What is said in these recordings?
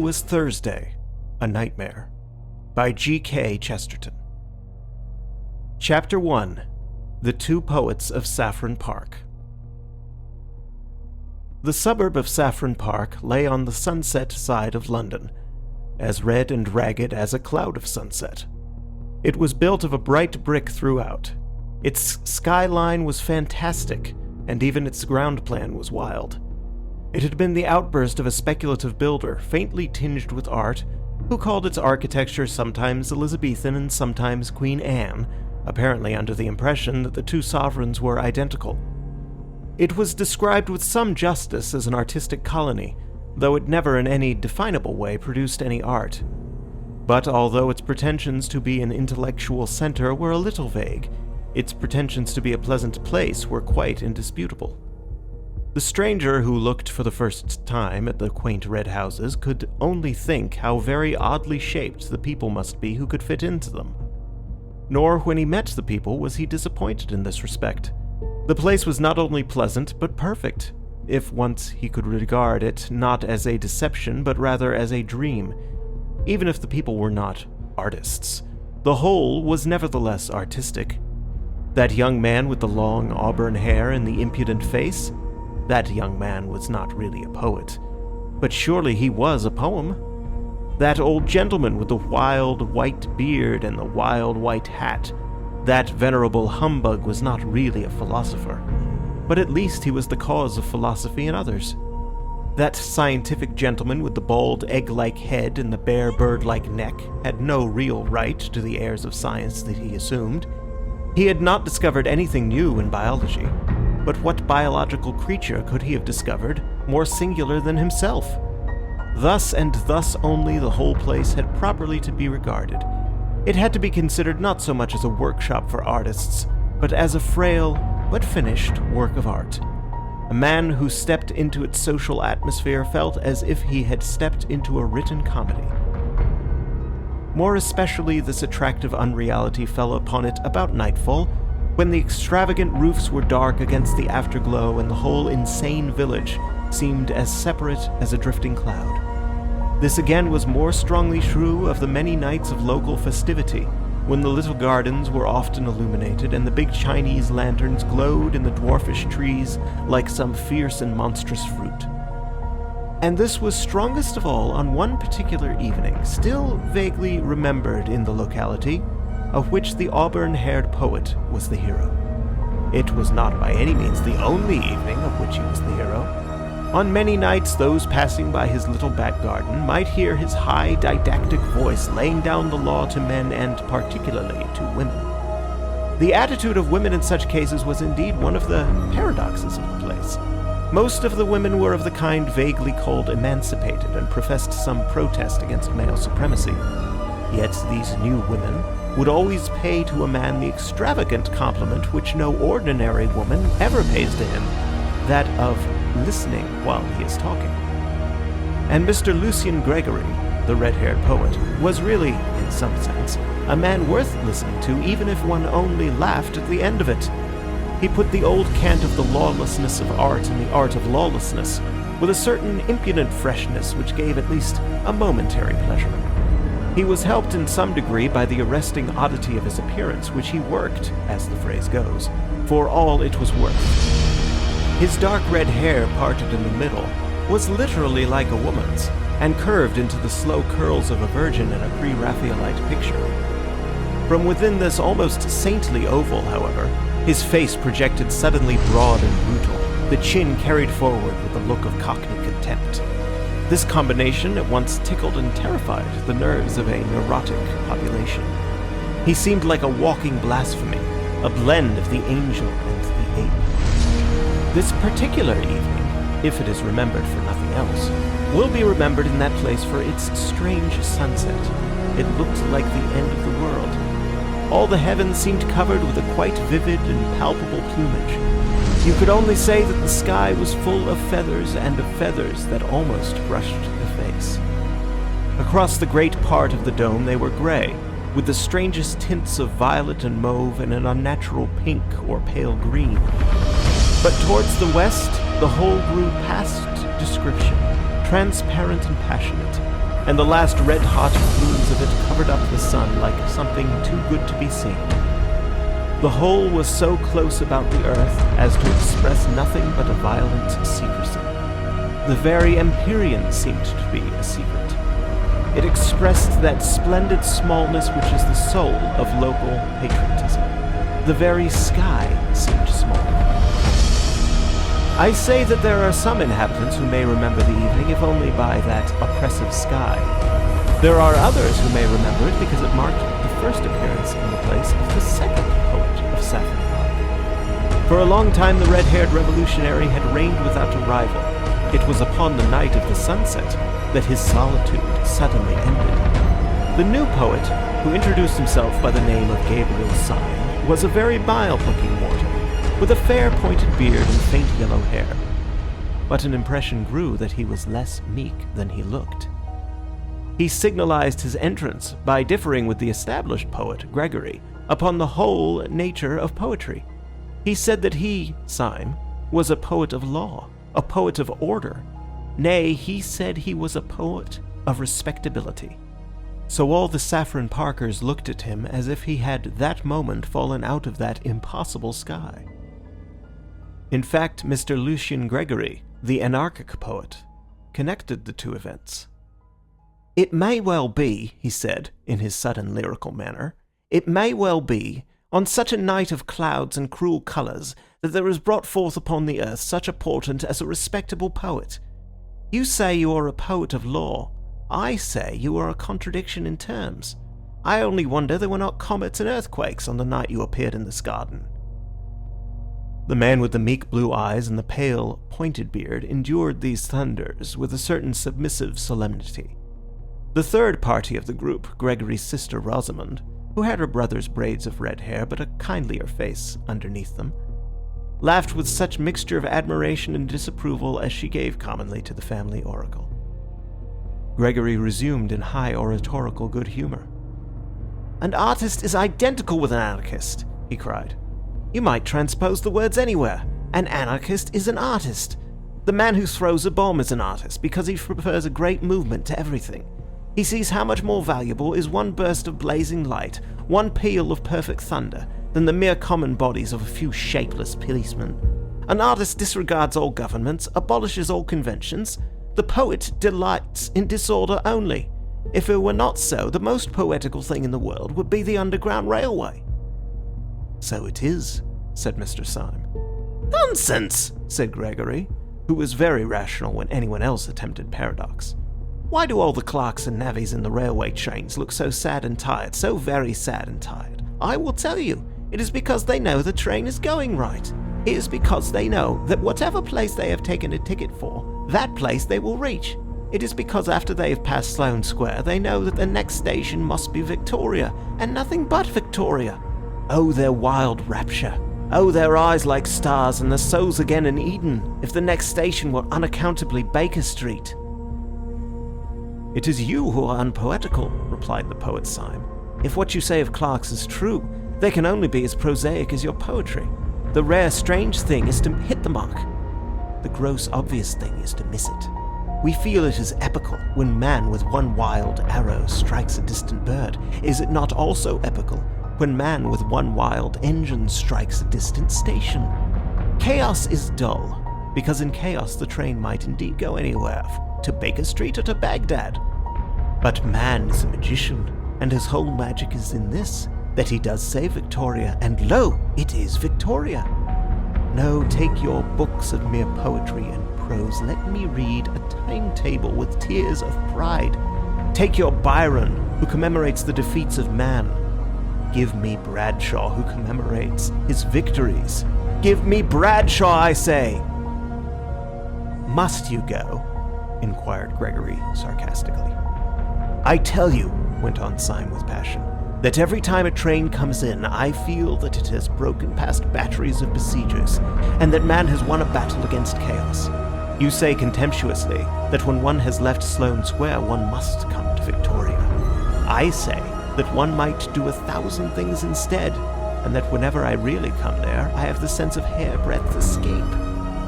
Was Thursday, a Nightmare, by GK Chesterton. Chapter 1. The Two Poets of Saffron Park. The suburb of Saffron Park lay on the sunset side of London, as red and ragged as a cloud of sunset. It was built of a bright brick throughout. Its skyline was fantastic, and even its ground plan was wild. It had been the outburst of a speculative builder, faintly tinged with art, who called its architecture sometimes Elizabethan and sometimes Queen Anne, apparently under the impression that the two sovereigns were identical. It was described with some justice as an artistic colony, though it never in any definable way produced any art. But although its pretensions to be an intellectual center were a little vague, its pretensions to be a pleasant place were quite indisputable. The stranger who looked for the first time at the quaint red houses could only think how very oddly shaped the people must be who could fit into them. Nor when he met the people was he disappointed in this respect. The place was not only pleasant, but perfect, if once he could regard it not as a deception, but rather as a dream. Even if the people were not artists, the whole was nevertheless artistic. That young man with the long auburn hair and the impudent face? That young man was not really a poet, but surely he was a poem. That old gentleman with the wild white beard and the wild white hat, that venerable humbug was not really a philosopher, but at least he was the cause of philosophy in others. That scientific gentleman with the bald egg-like head and the bare bird-like neck had no real right to the airs of science that he assumed. He had not discovered anything new in biology. But what biological creature could he have discovered more singular than himself? Thus and thus only the whole place had properly to be regarded. It had to be considered not so much as a workshop for artists, but as a frail, but finished, work of art. A man who stepped into its social atmosphere felt as if he had stepped into a written comedy. More especially this attractive unreality fell upon it about nightfall, when the extravagant roofs were dark against the afterglow and the whole insane village seemed as separate as a drifting cloud. This again was more strongly true of the many nights of local festivity, when the little gardens were often illuminated and the big Chinese lanterns glowed in the dwarfish trees like some fierce and monstrous fruit. And this was strongest of all on one particular evening, still vaguely remembered in the locality, of which the auburn-haired poet was the hero. It was not by any means the only evening of which he was the hero. On many nights those passing by his little back garden might hear his high didactic voice laying down the law to men and particularly to women. The attitude of women in such cases was indeed one of the paradoxes of the place. Most of the women were of the kind vaguely called emancipated and professed some protest against male supremacy. Yet these new women would always pay to a man the extravagant compliment which no ordinary woman ever pays to him, that of listening while he is talking. And Mr. Lucian Gregory, the red-haired poet, was really, in some sense, a man worth listening to even if one only laughed at the end of it. He put the old cant of the lawlessness of art and the art of lawlessness with a certain impudent freshness which gave at least a momentary pleasure. He was helped in some degree by the arresting oddity of his appearance, which he worked, as the phrase goes, for all it was worth. His dark red hair, parted in the middle, was literally like a woman's, and curved into the slow curls of a virgin in a pre-Raphaelite picture. From within this almost saintly oval, however, his face projected suddenly broad and brutal, the chin carried forward with a look of cockney contempt. This combination at once tickled and terrified the nerves of a neurotic population. He seemed like a walking blasphemy, a blend of the angel and the ape. This particular evening, if it is remembered for nothing else, will be remembered in that place for its strange sunset. It looked like the end of the world. All the heavens seemed covered with a quite vivid and palpable plumage. You could only say that the sky was full of feathers and of feathers that almost brushed the face. Across the great part of the dome they were gray, with the strangest tints of violet and mauve and an unnatural pink or pale green. But towards the west, the whole grew past description, transparent and passionate, and the last red-hot gleams of it covered up the sun like something too good to be seen. The whole was so close about the earth as to express nothing but a violent secrecy. The very Empyrean seemed to be a secret. It expressed that splendid smallness which is the soul of local patriotism. The very sky seemed small. I say that there are some inhabitants who may remember the evening, if only by that oppressive sky. There are others who may remember it because it marked the first appearance in the place of the second poet of Saffron Park. For a long time the red-haired revolutionary had reigned without a rival. It was upon the night of the sunset that his solitude suddenly ended. The new poet, who introduced himself by the name of Gabriel Syme, was a very mild-looking mortal, with a fair pointed beard and faint yellow hair. But an impression grew that he was less meek than he looked. He signalized his entrance by differing with the established poet, Gregory, upon the whole nature of poetry. He said that he, Syme, was a poet of law, a poet of order. Nay, he said he was a poet of respectability. So all the Saffron Parkers looked at him as if he had that moment fallen out of that impossible sky. In fact, Mr. Lucian Gregory, the anarchic poet, connected the two events. "It may well be," he said, in his sudden lyrical manner, "it may well be, on such a night of clouds and cruel colours, that there is brought forth upon the earth such a portent as a respectable poet. You say you are a poet of law. I say you are a contradiction in terms. I only wonder there were not comets and earthquakes on the night you appeared in this garden." The man with the meek blue eyes and the pale, pointed beard endured these thunders with a certain submissive solemnity. The third party of the group, Gregory's sister Rosamond, who had her brother's braids of red hair but a kindlier face underneath them, laughed with such mixture of admiration and disapproval as she gave commonly to the family oracle. Gregory resumed in high oratorical good humor. "An artist is identical with an anarchist," he cried. "You might transpose the words anywhere. An anarchist is an artist. The man who throws a bomb is an artist because he prefers a great movement to everything. He sees how much more valuable is one burst of blazing light, one peal of perfect thunder, than the mere common bodies of a few shapeless policemen. An artist disregards all governments, abolishes all conventions. The poet delights in disorder only. If it were not so, the most poetical thing in the world would be the Underground Railway." "So it is," said Mr. Syme. "Nonsense," said Gregory, who was very rational when anyone else attempted paradox. "Why do all the clerks and navvies in the railway trains look so sad and tired, so very sad and tired? I will tell you. It is because they know the train is going right. It is because they know that whatever place they have taken a ticket for, that place they will reach. It is because after they have passed Sloane Square, they know that the next station must be Victoria, and nothing but Victoria. Oh, their wild rapture! Oh, their eyes like stars, and their souls again in Eden, if the next station were unaccountably Baker Street." "It is you who are unpoetical," replied the poet Syme. "If what you say of clerks is true, they can only be as prosaic as your poetry. The rare, strange thing is to hit the mark. The gross, obvious thing is to miss it. We feel it is epical when man with one wild arrow strikes a distant bird. Is it not also epical when man with one wild engine strikes a distant station? Chaos is dull, because in chaos the train might indeed go anywhere, to Baker Street or to Baghdad. But man is a magician, and his whole magic is in this, that he does say Victoria, and lo, it is Victoria. No, take your books of mere poetry and prose, let me read a timetable with tears of pride. Take your Byron, who commemorates the defeats of man. Give me Bradshaw, who commemorates his victories. Give me Bradshaw, I say!" "Must you go?" inquired Gregory sarcastically. "I tell you," went on Syme with passion, "that every time a train comes in, I feel that it has broken past batteries of besiegers, and that man has won a battle against chaos. You say contemptuously that when one has left Sloane Square, one must come to Victoria. I say that one might do 1,000 things instead, and that whenever I really come there, I have the sense of hairbreadth escape.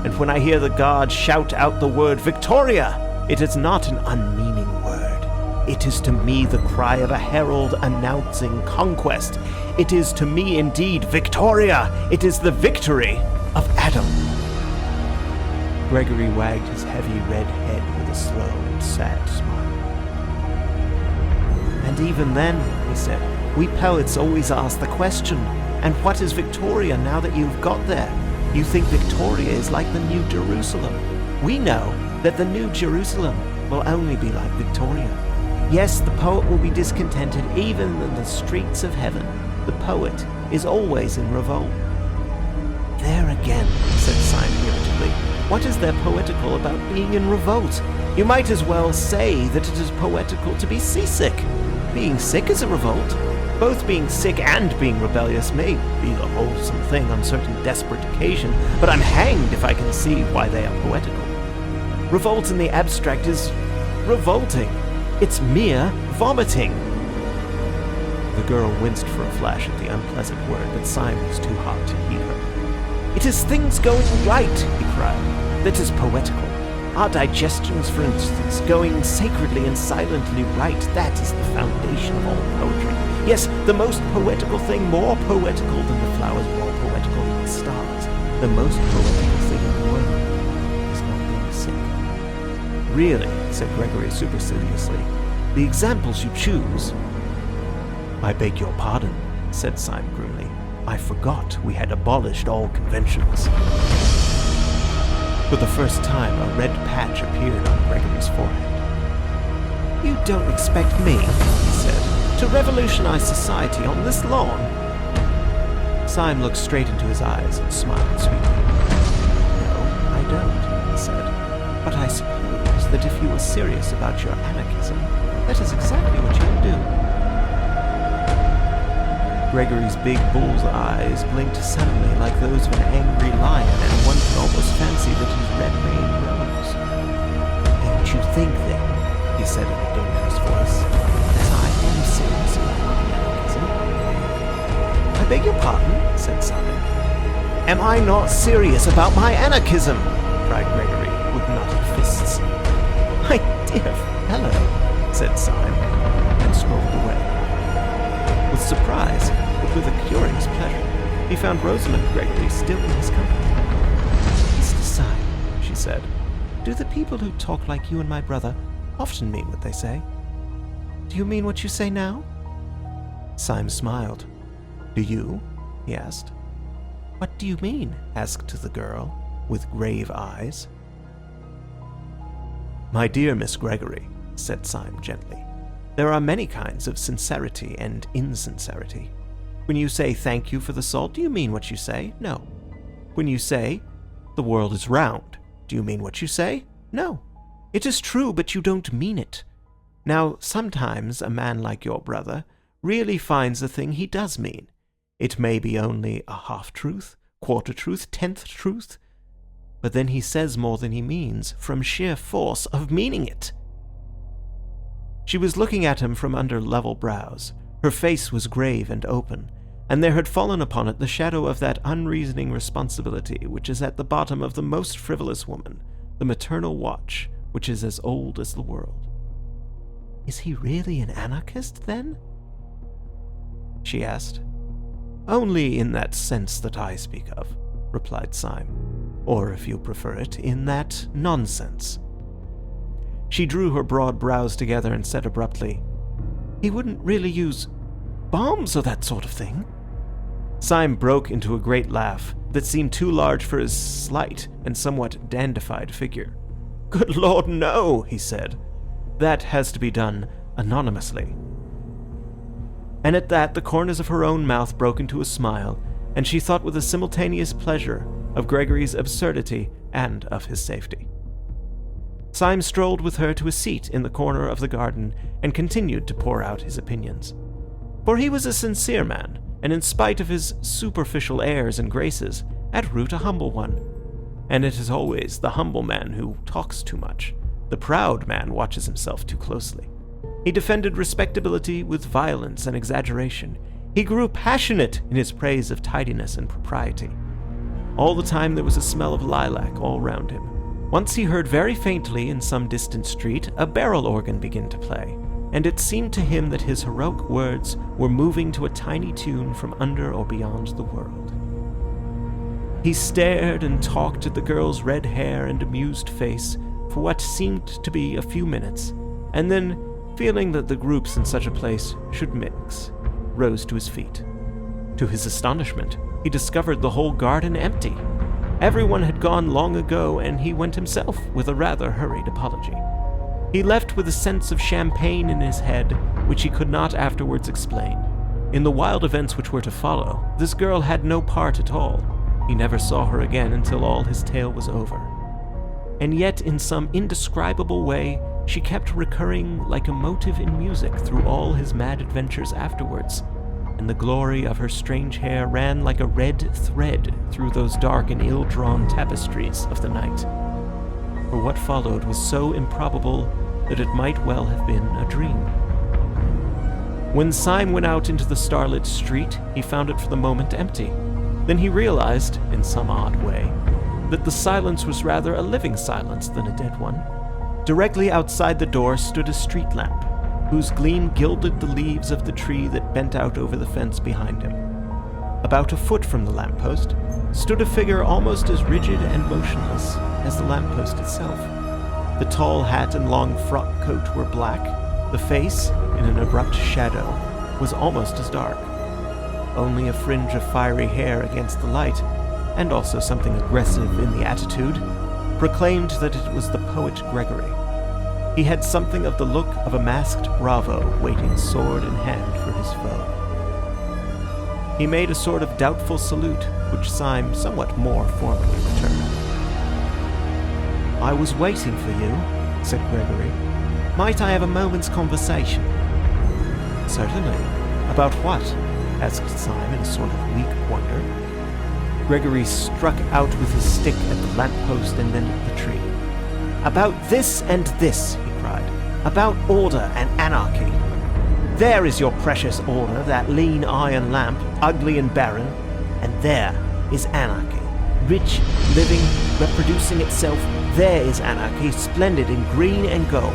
And when I hear the guards shout out the word Victoria, it is not an unmeaning word. It is to me the cry of a herald announcing conquest. It is to me indeed Victoria. It is the victory of Adam. Gregory wagged his heavy red head with a slow and sad smile. And even then, he said, we poets always ask the question, and what is Victoria now that you've got there? You think Victoria is like the New Jerusalem. We know that the New Jerusalem will only be like Victoria. Yes, the poet will be discontented even in the streets of heaven. The poet is always in revolt. There again, said Simon irritably. What is there poetical about being in revolt? You might as well say that it is poetical to be seasick. Being sick is a revolt. Both being sick and being rebellious may be the wholesome thing on certain desperate occasion, but I'm hanged if I can see why they are poetical. Revolt in the abstract is revolting. It's mere vomiting. The girl winced for a flash at the unpleasant word, but Simon was too hot to heed her. It is things going right, he cried, that is poetical. Our digestions, for instance, going sacredly and silently right, that is the foundation of all poetry. Yes, the most poetical thing, more poetical than the flowers, more poetical than the stars. The most poetical thing in the world is not being sick. Really, said Gregory superciliously, the examples you choose... I beg your pardon, said Simon grimly. I forgot we had abolished all conventions. For the first time, a red patch appeared on Gregory's forehead. You don't expect me, he said, to revolutionize society on this lawn? Syme looked straight into his eyes and smiled sweetly. No, I don't, he said. But I suppose that if you were serious about your anarchism, that is exactly what you would do. Gregory's big bull's eyes blinked suddenly like those of an angry lion, and one could almost fancy that his red mane rose. Don't you think, then, he said in a dangerous voice, that I am serious about my anarchism? I beg your pardon, said Simon. Am I not serious about my anarchism? Cried Gregory, with knotted fists. My dear fellow, said Simon, and strolled away. With surprise, but with a curious pleasure, he found Rosamund Gregory still in his company. Mr. Syme, she said, do the people who talk like you and my brother often mean what they say? Do you mean what you say now? Syme smiled. Do you? He asked. What do you mean? Asked the girl, with grave eyes. My dear Miss Gregory, said Syme gently, there are many kinds of sincerity and insincerity. When you say thank you for the salt, do you mean what you say? No. When you say the world is round, do you mean what you say? No. It is true, but you don't mean it. Now, sometimes a man like your brother really finds a thing he does mean. It may be only a half-truth, quarter-truth, tenth truth, but then he says more than he means from sheer force of meaning it. She was looking at him from under level brows. Her face was grave and open, and there had fallen upon it the shadow of that unreasoning responsibility which is at the bottom of the most frivolous woman, the maternal watch which is as old as the world. Is he really an anarchist, then? She asked. Only in that sense that I speak of, replied Syme, or, if you prefer it, in that nonsense. She drew her broad brows together and said abruptly, he wouldn't really use bombs or that sort of thing? Syme broke into a great laugh that seemed too large for his slight and somewhat dandified figure. Good Lord, no, he said. That has to be done anonymously. And at that the corners of her own mouth broke into a smile, and she thought with a simultaneous pleasure of Gregory's absurdity and of his safety. Syme strolled with her to a seat in the corner of the garden and continued to pour out his opinions. For he was a sincere man, and in spite of his superficial airs and graces, at root a humble one. And it is always the humble man who talks too much. The proud man watches himself too closely. He defended respectability with violence and exaggeration. He grew passionate in his praise of tidiness and propriety. All the time there was a smell of lilac all round him. Once he heard very faintly in some distant street a barrel organ begin to play, and it seemed to him that his heroic words were moving to a tiny tune from under or beyond the world. He stared and talked at the girl's red hair and amused face for what seemed to be a few minutes, and then, feeling that the groups in such a place should mix, rose to his feet. To his astonishment, he discovered the whole garden empty. Everyone had gone long ago, and he went himself with a rather hurried apology. He left with a sense of champagne in his head, which he could not afterwards explain. In the wild events which were to follow, this girl had no part at all. He never saw her again until all his tale was over. And yet, in some indescribable way, she kept recurring like a motive in music through all his mad adventures afterwards, and the glory of her strange hair ran like a red thread through those dark and ill-drawn tapestries of the night. For what followed was so improbable that it might well have been a dream. When Syme went out into the starlit street, he found it for the moment empty. Then he realized, in some odd way, that the silence was rather a living silence than a dead one. Directly outside the door stood a street lamp, whose gleam gilded the leaves of the tree that bent out over the fence behind him. About a foot from the lamppost stood a figure almost as rigid and motionless as the lamppost itself. The tall hat and long frock coat were black. The face, in an abrupt shadow, was almost as dark. Only a fringe of fiery hair against the light, and also something aggressive in the attitude, proclaimed that it was the poet Gregory. He had something of the look of a masked bravo waiting sword in hand for his foe. He made a sort of doubtful salute, which Syme somewhat more formally returned. "I was waiting for you," said Gregory. "Might I have a moment's conversation?" "Certainly. About what?" asked Syme in a sort of weak wonder. Gregory struck out with his stick at the lamppost and then at the tree. "About this and this," he cried. "About order and anarchy. There is your precious order, that lean iron lamp, ugly and barren, and there is anarchy, rich, living, reproducing itself. There is anarchy, splendid in green and gold."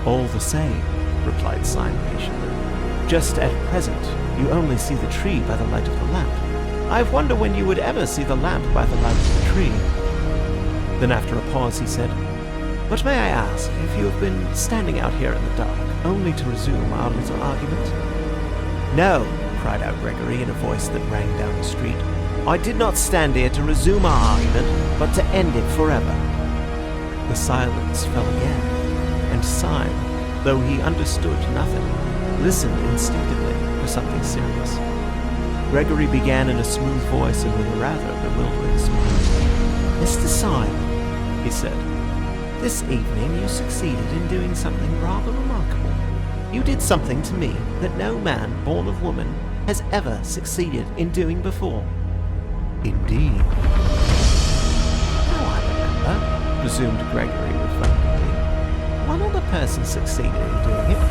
"All the same," replied Syme patiently. "Just at present, you only see the tree by the light of the lamp. I wonder when you would ever see the lamp by the light of the tree." Then after a pause he said, "But may I ask if you have been standing out here in the dark, only to resume our little argument?" "No," cried out Gregory in a voice that rang down the street. "I did not stand here to resume our argument, but to end it forever." The silence fell again, and Syme, though he understood nothing, listened instinctively for something serious. Gregory began in a smooth voice and with a rather bewildering smile. "Mr. Syme," he said, "this evening you succeeded in doing something rather remarkable. You did something to me that no man born of woman has ever succeeded in doing before." "Indeed." "Now I remember," resumed Gregory reflectively. "One other person succeeded in doing it.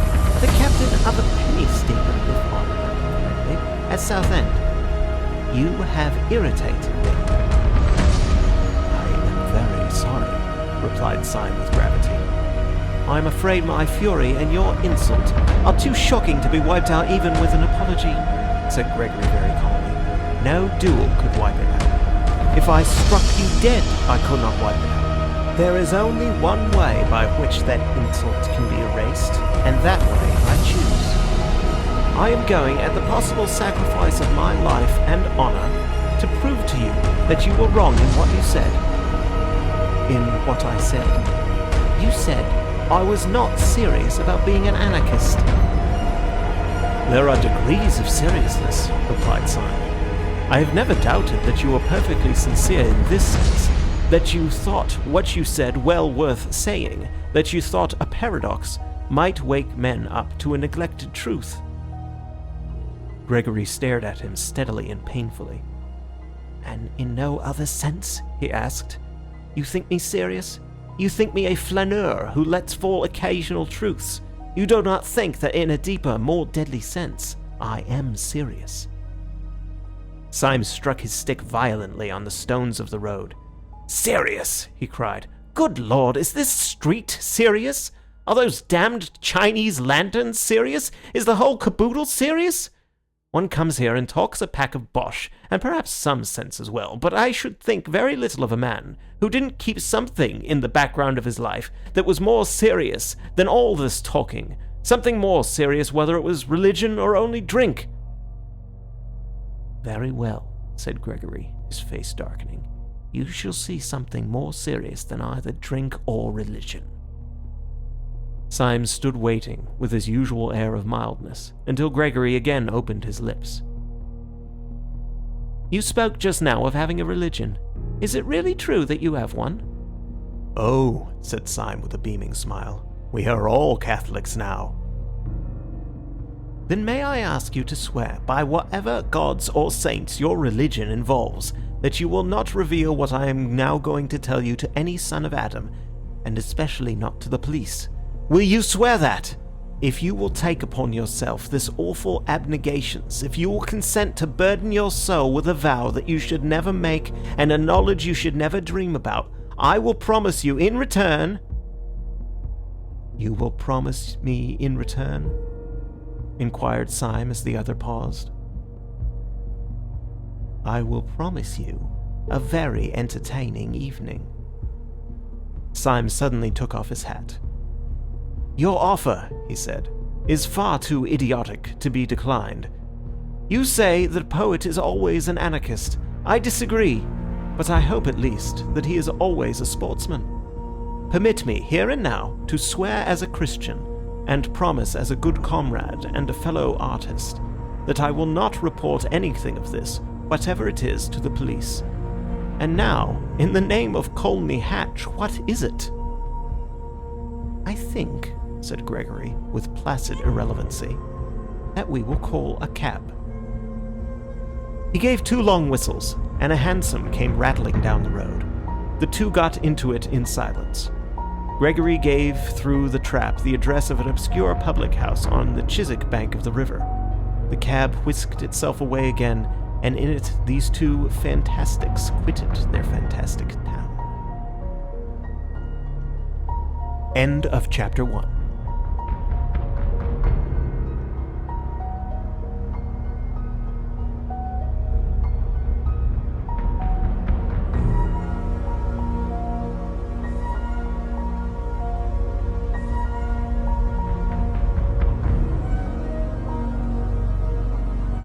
The captain of a penny steamer, if I remember correctly, at Southend. You have irritated me." "I am very sorry," replied Syme with gravity. "I am afraid my fury and your insult are too shocking to be wiped out even with an apology," said Gregory very calmly. "No duel could wipe it out. If I struck you dead, I could not wipe it out. There is only one way by which that insult can be erased, and that way I choose. I am going, at the possible sacrifice of my life and honor, to prove to you that you were wrong in what you said." "In what I said?" "You said I was not serious about being an anarchist." "There are degrees of seriousness," replied Syme. "I have never doubted that you were perfectly sincere in this sense, that you thought what you said well worth saying, that you thought a paradox might wake men up to a neglected truth." Gregory stared at him steadily and painfully. "And in no other sense?" he asked. "You think me serious? You think me a flaneur who lets fall occasional truths? You do not think that in a deeper, more deadly sense, I am serious?" Syme struck his stick violently on the stones of the road. "Serious!" he cried. "Good Lord, is this street serious? Are those damned Chinese lanterns serious? Is the whole caboodle serious? One comes here and talks a pack of bosh, and perhaps some sense as well, but I should think very little of a man who didn't keep something in the background of his life that was more serious than all this talking, something more serious whether it was religion or only drink." "Very well," said Gregory, his face darkening. "You shall see something more serious than either drink or religion." Symes stood waiting, with his usual air of mildness, until Gregory again opened his lips. "You spoke just now of having a religion. Is it really true that you have one?" "Oh," said Symes with a beaming smile, "we are all Catholics now." "Then may I ask you to swear, by whatever gods or saints your religion involves, that you will not reveal what I am now going to tell you to any son of Adam, and especially not to the police? Will you swear that? If you will take upon yourself this awful abnegations, if you will consent to burden your soul with a vow that you should never make and a knowledge you should never dream about, I will promise you in return—" "You will promise me in return?" inquired Symes as the other paused. "I will promise you a very entertaining evening." Symes suddenly took off his hat. "Your offer," he said, "is far too idiotic to be declined. You say that a poet is always an anarchist. I disagree, but I hope at least that he is always a sportsman. Permit me, here and now, to swear as a Christian, and promise as a good comrade and a fellow artist, that I will not report anything of this, whatever it is, to the police. And now, in the name of Colney Hatch, what is it?" "I think," said Gregory, with placid irrelevancy, "that we will call a cab." He gave 2 long whistles, and a hansom came rattling down the road. The two got into it in silence. Gregory gave through the trap the address of an obscure public house on the Chiswick bank of the river. The cab whisked itself away again, and in it these two fantastics quitted their fantastic town. End of chapter 1.